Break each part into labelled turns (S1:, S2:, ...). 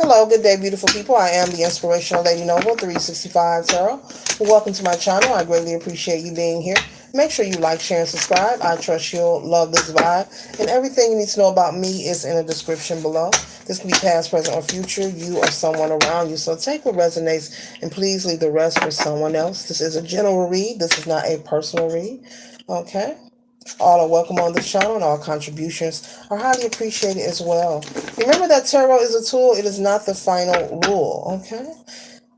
S1: Hello, good day, beautiful people. I am the Inspirational Lady Noble 365 Tarot. Welcome to my channel. I greatly appreciate you being here. Make sure you like, share, and subscribe. I trust you'll love this vibe. And everything you need to know about me is in the description below. This can be past, present, or future, you or someone around you. So take what resonates and please leave the rest for someone else. This is a general read. This is not a personal read. Okay? All are welcome on this channel and all contributions are highly appreciated as well. Remember that tarot is a tool, it is not the final rule, okay?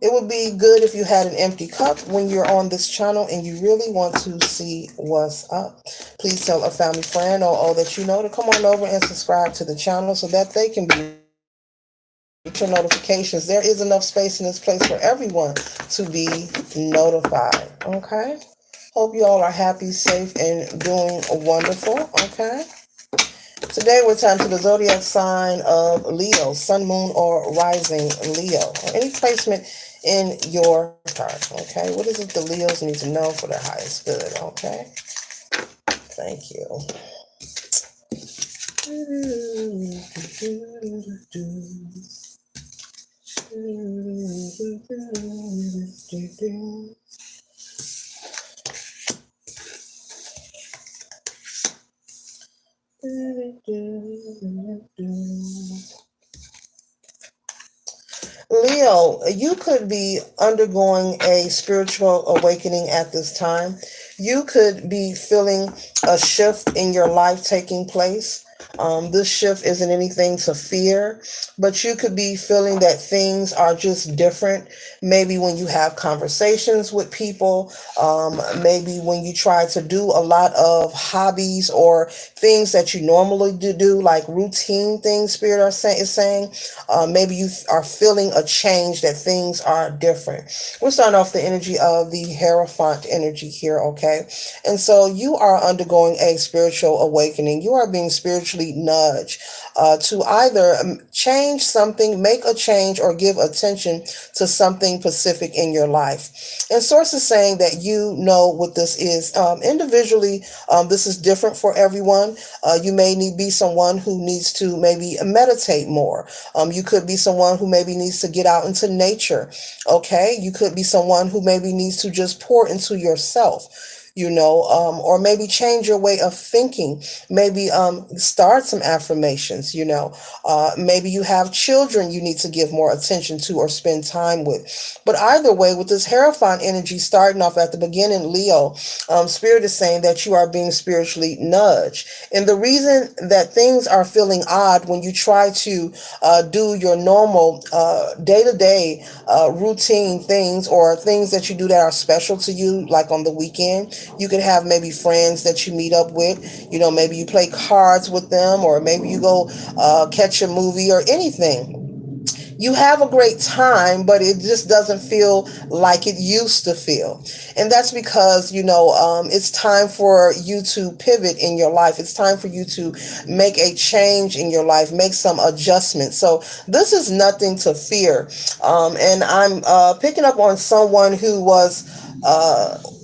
S1: It would be good if you had an empty cup when you're on this channel and you really want to see what's up. Please tell a family friend or all that you know to come on over and subscribe to the channel so that they can be notifications. There is enough space in this place for everyone to be notified, okay? Hope you all are happy, safe, and doing wonderful, okay? Today we're time to the zodiac sign of Leo, sun, moon, or rising Leo, or any placement in your chart, okay? What is it the Leos need to know for their highest good, okay? Thank you. Leo, you could be undergoing a spiritual awakening at this time. You could be feeling a shift in your life taking place. This shift isn't anything to fear, but you could be feeling that things are just different. Maybe when you have conversations with people, maybe when you try to do a lot of hobbies or things that you normally do like routine things, Spirit is saying. Maybe you are feeling a change, that things are different. We're starting off the energy of the Hierophant energy here, okay? And so you are undergoing a spiritual awakening. You are being spiritually nudged to either change something, make a change, or give attention to something specific in your life. And Source is saying that you know what this is. Individually, this is different for everyone. You may be someone who needs to maybe meditate more. You could be someone who maybe needs to get out into nature. Okay. You could be someone who maybe needs to just pour into yourself, or maybe change your way of thinking. Maybe start some affirmations, maybe you have children you need to give more attention to or spend time with. But either way, with this Hierophant energy starting off at the beginning, Leo, Spirit is saying that you are being spiritually nudged. And the reason that things are feeling odd when you try to do your normal day-to-day routine things or things that you do that are special to you, like on the weekend, you could have maybe friends that you meet up with, maybe you play cards with them, or maybe you go catch a movie or anything. You have a great time, but it just doesn't feel like it used to feel. And that's because, it's time for you to pivot in your life. It's time for you to make a change in your life, make some adjustments. So this is nothing to fear. And I'm picking up on someone who was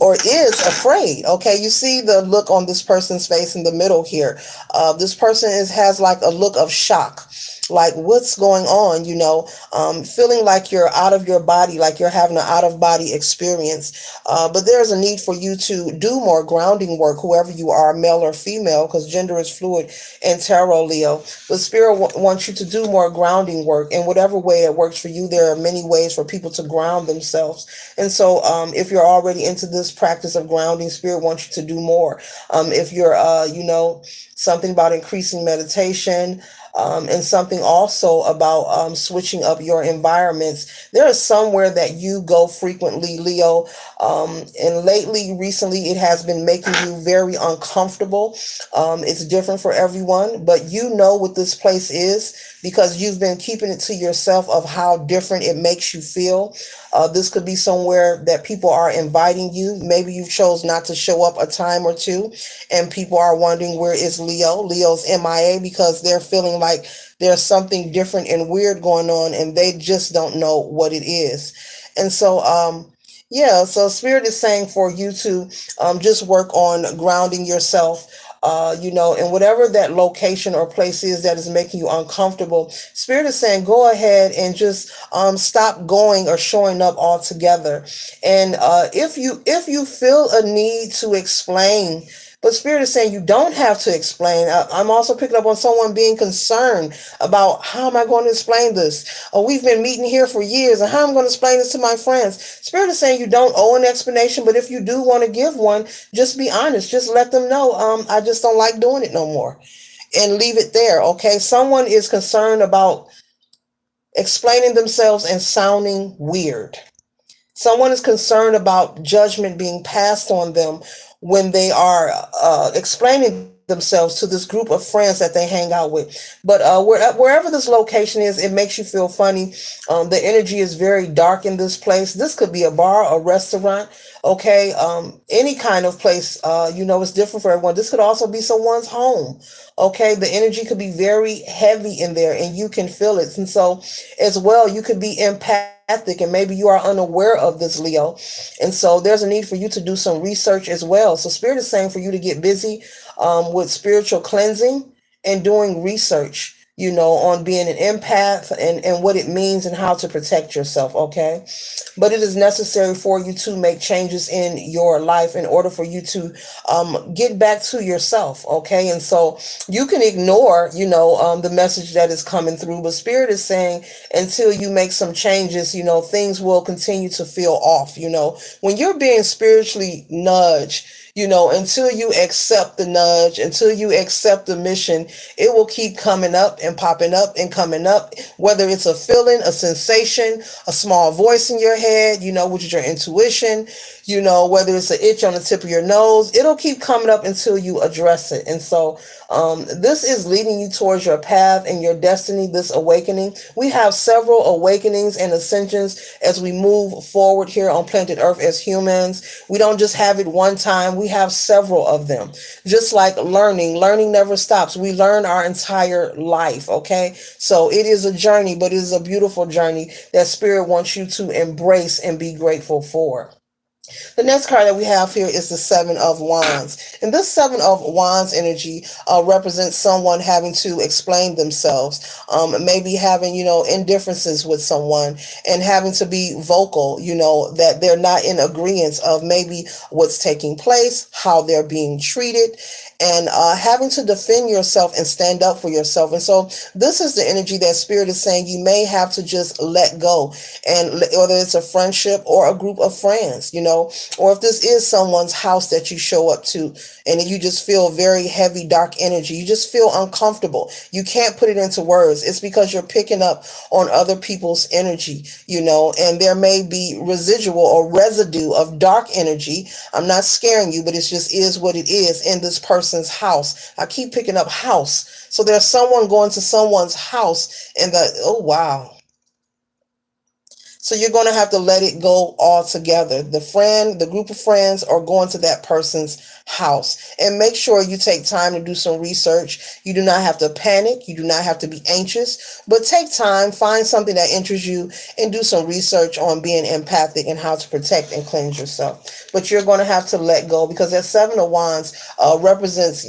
S1: or is afraid. Okay, you see the look on this person's face in the middle here. This person has like a look of shock, like what's going on, feeling like you're out of your body, like you're having an out of body experience. But there's a need for you to do more grounding work, whoever you are, male or female, because gender is fluid in tarot, Leo. But Spirit wants you to do more grounding work in whatever way it works for you. There are many ways for people to ground themselves. And so if you're already into this practice of grounding, Spirit wants you to do more. If you're, something about increasing meditation, and something also about switching up your environments. There is somewhere that you go frequently, Leo, and recently, it has been making you very uncomfortable. It's different for everyone, but you know what this place is because you've been keeping it to yourself of how different it makes you feel. This could be somewhere that people are inviting you. Maybe you chose not to show up a time or two, and people are wondering, where is Leo? Leo's MIA because they're feeling like there's something different and weird going on, and they just don't know what it is. And so, so Spirit is saying for you to just work on grounding yourself. and whatever that location or place is that is making you uncomfortable, Spirit is saying go ahead and just stop going or showing up altogether. And if you feel a need to explain, but Spirit is saying you don't have to explain. I'm also picking up on someone being concerned about how am I going to explain this? We've been meeting here for years, and how am I going to explain this to my friends? Spirit is saying you don't owe an explanation, but if you do want to give one, just be honest. Just let them know, I just don't like doing it no more, and leave it there. Okay. Someone is concerned about explaining themselves and sounding weird. Someone is concerned about judgment being passed on them when they are explaining themselves to this group of friends that they hang out with. But wherever this location is, it makes you feel funny. The energy is very dark in this place. This could be a bar, a restaurant, okay, any kind of place. It's different for everyone. This could also be someone's home. Okay, the energy could be very heavy in there, and you can feel it. And so, as well, you could be empathic, and maybe you are unaware of this, Leo. And so, there's a need for you to do some research as well. So, Spirit is saying for you to get busy with spiritual cleansing and doing research, on being an empath, and what it means and how to protect yourself, okay? But it is necessary for you to make changes in your life in order for you to get back to yourself, okay? And so you can ignore, the message that is coming through, but Spirit is saying until you make some changes, things will continue to feel off, when you're being spiritually nudged, until you accept the nudge, until you accept the mission, it will keep coming up and popping up and coming up, whether it's a feeling, a sensation, a small voice in your head, which is your intuition, whether it's an itch on the tip of your nose, it'll keep coming up until you address it. And so this is leading you towards your path and your destiny, this awakening. We have several awakenings and ascensions as we move forward here on planet Earth as humans. We don't just have it one time. We have several of them. Just like learning never stops. We learn our entire life, okay? So it is a journey, but it is a beautiful journey that Spirit wants you to embrace and be grateful for. The next card that we have here is the Seven of Wands. And this Seven of Wands energy represents someone having to explain themselves, maybe having, indifferences with someone and having to be vocal, that they're not in agreement of maybe what's taking place, how they're being treated, and having to defend yourself and stand up for yourself. And so this is the energy that Spirit is saying you may have to just let go, and whether it's a friendship or a group of friends, or if this is someone's house that you show up to and you just feel very heavy, dark energy, you just feel uncomfortable. You can't put it into words. It's because you're picking up on other people's energy, and there may be residual or residue of dark energy. I'm not scaring you, but it just is what it is in this person's house. I keep picking up house. So there's someone going to someone's house and oh, wow. So you're going to have to let it go altogether. The group of friends are going to that person's house. And make sure you take time to do some research. You do not have to panic. You do not have to be anxious, but take time, find something that interests you, and do some research on being empathic and how to protect and cleanse yourself. But you're going to have to let go, because that Seven of Wands represents,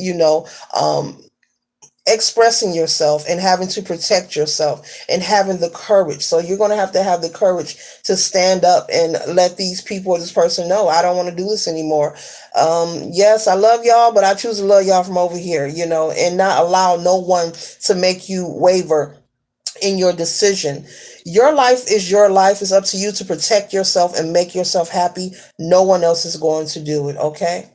S1: expressing yourself and having to protect yourself and having the courage. So you're going to have the courage to stand up and let these people or this person know, I don't want to do this anymore. Yes, I love y'all, but I choose to love y'all from over here, and not allow no one to make you waver in your decision. Your life is your life. It's up to you to protect yourself and make yourself happy. No one else is going to do it. Okay.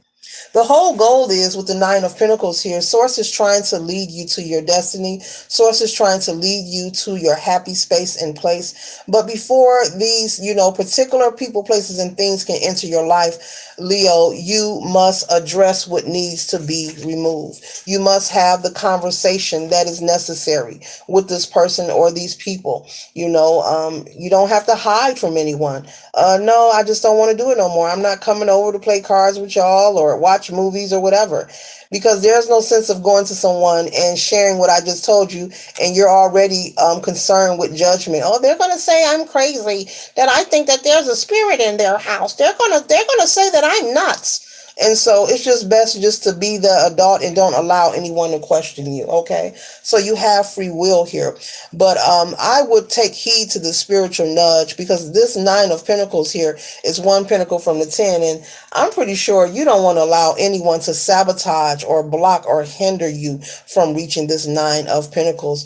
S1: The whole goal is, with the Nine of Pentacles here, Source is trying to lead you to your destiny. Source is trying to lead you to your happy space and place. But before these, particular people, places, and things can enter your life, Leo, you must address what needs to be removed. You must have the conversation that is necessary with this person or these people. You don't have to hide from anyone. No, I just don't want to do it no more. I'm not coming over to play cards with y'all or watch movies or whatever, because there's no sense of going to someone and sharing what I just told you, and you're already concerned with judgment. Oh, they're going to say I'm crazy, that I think that there's a spirit in their house. They're going to say that I'm nuts. And so it's just best just to be the adult and don't allow anyone to question you. Okay. So you have free will here. But I would take heed to the spiritual nudge, because this Nine of Pentacles here is one pentacle from the 10. And I'm pretty sure you don't want to allow anyone to sabotage or block or hinder you from reaching this Nine of Pentacles,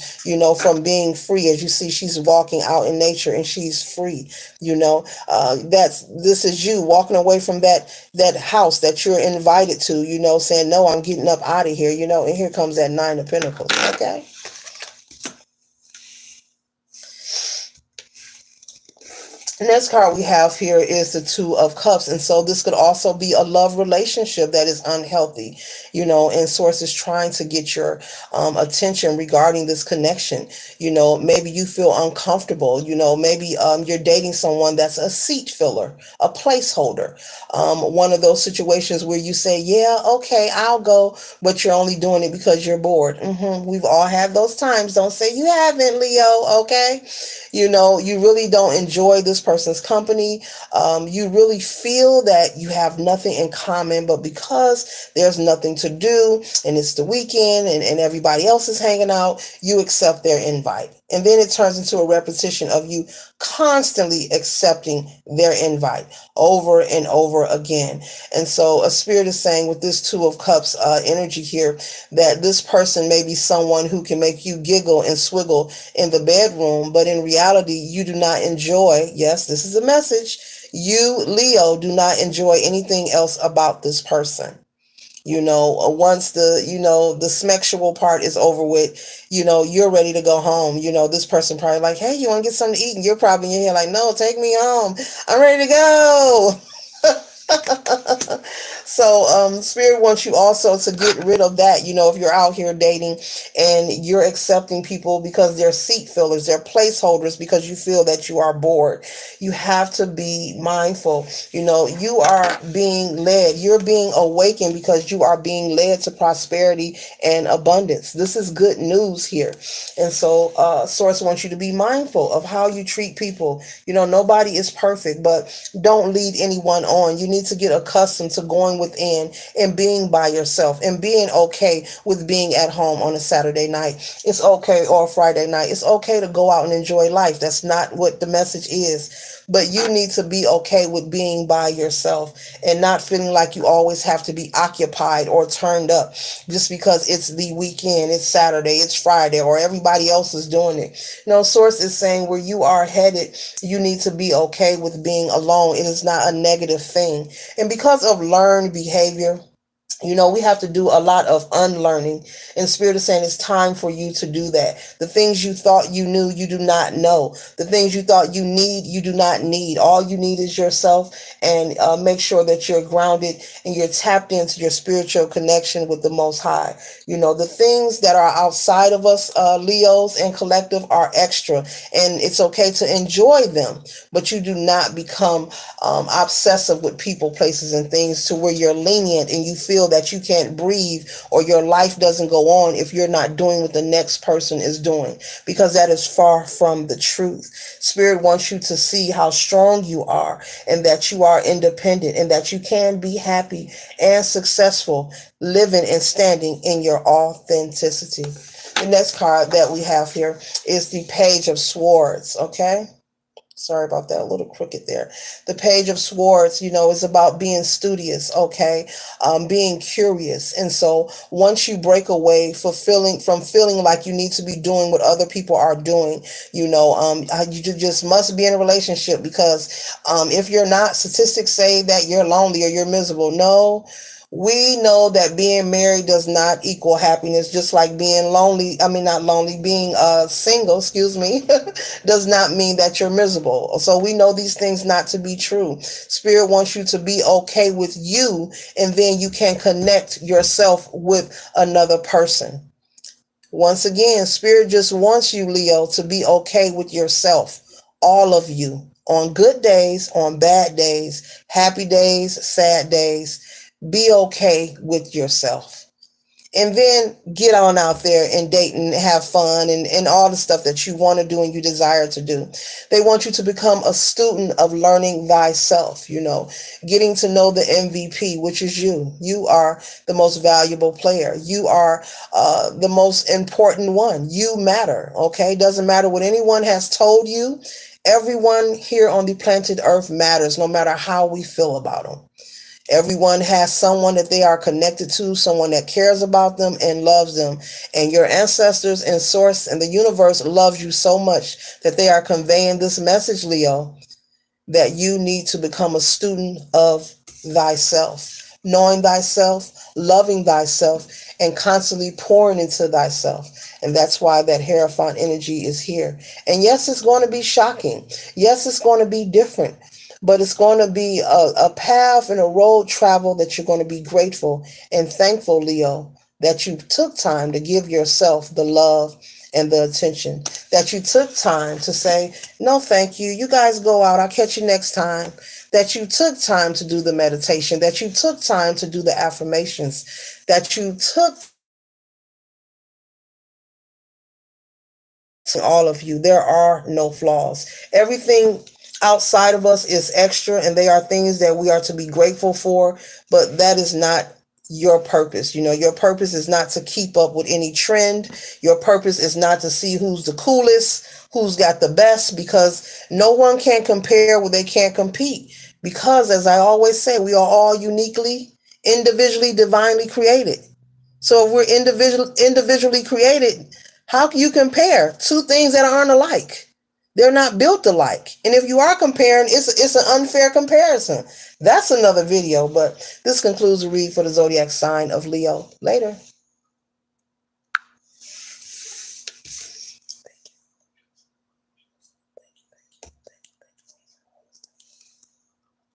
S1: from being free. As you see, she's walking out in nature and she's free. This is you walking away from that house that you're invited to, saying, no, I'm getting up out of here, and here comes that Nine of Pentacles. Okay. The next card we have here is the Two of Cups. And so this could also be a love relationship that is unhealthy, and Source is trying to get your attention regarding this connection. Maybe you feel uncomfortable, maybe you're dating someone that's a seat filler, a placeholder. One of those situations where you say, yeah, okay, I'll go, but you're only doing it because you're bored. We've all had those times. Don't say you haven't, Leo, okay? You really don't enjoy this person's company. You really feel that you have nothing in common, but because there's nothing to do and it's the weekend and everybody else is hanging out, you accept their invite. And then it turns into a repetition of you constantly accepting their invite over and over again. And so a spirit is saying with this Two of Cups energy here that this person may be someone who can make you giggle and swiggle in the bedroom, but in reality, you do not enjoy, yes, this is a message, you, Leo, do not enjoy anything else about this person. Once the sexual part is over with, you're ready to go home. This person probably like, hey, you want to get something to eat? And you're probably in here like, no, take me home. I'm ready to go. So Spirit wants you also to get rid of that. If you're out here dating and you're accepting people because they're seat fillers, they're placeholders, because you feel that you are bored, you have to be mindful. You are being led, you're being awakened, because you are being led to prosperity and abundance. This is good news here. And so Source wants you to be mindful of how you treat people. Nobody is perfect, but don't lead anyone on. You need to get accustomed to going within and being by yourself and being okay with being at home on a Saturday night. It's okay, or a Friday night. It's okay to go out and enjoy life. That's not what the message is. But you need to be okay with being by yourself and not feeling like you always have to be occupied or turned up just because it's the weekend, it's Saturday, it's Friday, or everybody else is doing it. Source is saying where you are headed, you need to be okay with being alone. It is not a negative thing. And because of learned behavior, we have to do a lot of unlearning. And Spirit is saying it's time for you to do that. The things you thought you knew, you do not know. The things you thought you need, you do not need. All you need is yourself. And make sure that you're grounded and you're tapped into your spiritual connection with the Most High. The things that are outside of us, Leos and collective, are extra. And it's okay to enjoy them. But you do not become obsessive with people, places, and things to where you're lenient and you feel that you can't breathe or your life doesn't go on if you're not doing what the next person is doing, because that is far from the truth. Spirit wants you to see how strong you are and that you are independent and that you can be happy and successful living and standing in your authenticity. The next card that we have here is the Page of Swords, okay? Sorry about that, a little crooked there. The Page of Swords, is about being studious, okay? Being curious. And so once you break away from feeling like you need to be doing what other people are doing, you just must be in a relationship, because if you're not, statistics say that you're lonely or you're miserable. No. We know that being married does not equal happiness, just like being lonely. I mean, not lonely, being single, excuse me, does not mean that you're miserable. So we know these things not to be true. Spirit wants you to be okay with you, and then you can connect yourself with another person. Once again, Spirit just wants you, Leo, to be okay with yourself, all of you, on good days, on bad days, happy days, sad days. Be okay with yourself. and then get on out there and date and have fun and all the stuff that you want to do and you desire to do. They want you to become a student of learning thyself, getting to know the MVP, which is you. You are the most valuable player. You are the most important one. You matter, okay? Doesn't matter what anyone has told you. Everyone here on the planted earth matters, no matter how we feel about them. Everyone has someone that they are connected to, someone that cares about them and loves them. And your ancestors and source and the universe loves you so much that they are conveying this message, Leo, that you need to become a student of thyself, knowing thyself, loving thyself, and constantly pouring into thyself. And that's why that Hierophant energy is here. And yes, it's going to be shocking. Yes, it's going to be different. But it's going to be a path and a road travel that you're going to be grateful and thankful, Leo, that you took time to give yourself the love and the attention, that you took time to say, no, thank you. You guys go out. I'll catch you next time. That you took time to do the meditation, that you took time to do the affirmations, that you took all of you. There are no flaws. Everything outside of us is extra, and they are things that we are to be grateful for, but that is not your purpose. Your purpose is not to keep up with any trend. Your purpose is not to see who's the coolest, who's got the best, because no one can compare where they can't compete. Because, as I always say, we are all uniquely, individually, divinely created. So if we're individually created, how can you compare two things that aren't alike? They're not built alike. And if you are comparing, it's an unfair comparison. That's another video, but this concludes the read for the zodiac sign of Leo. Later.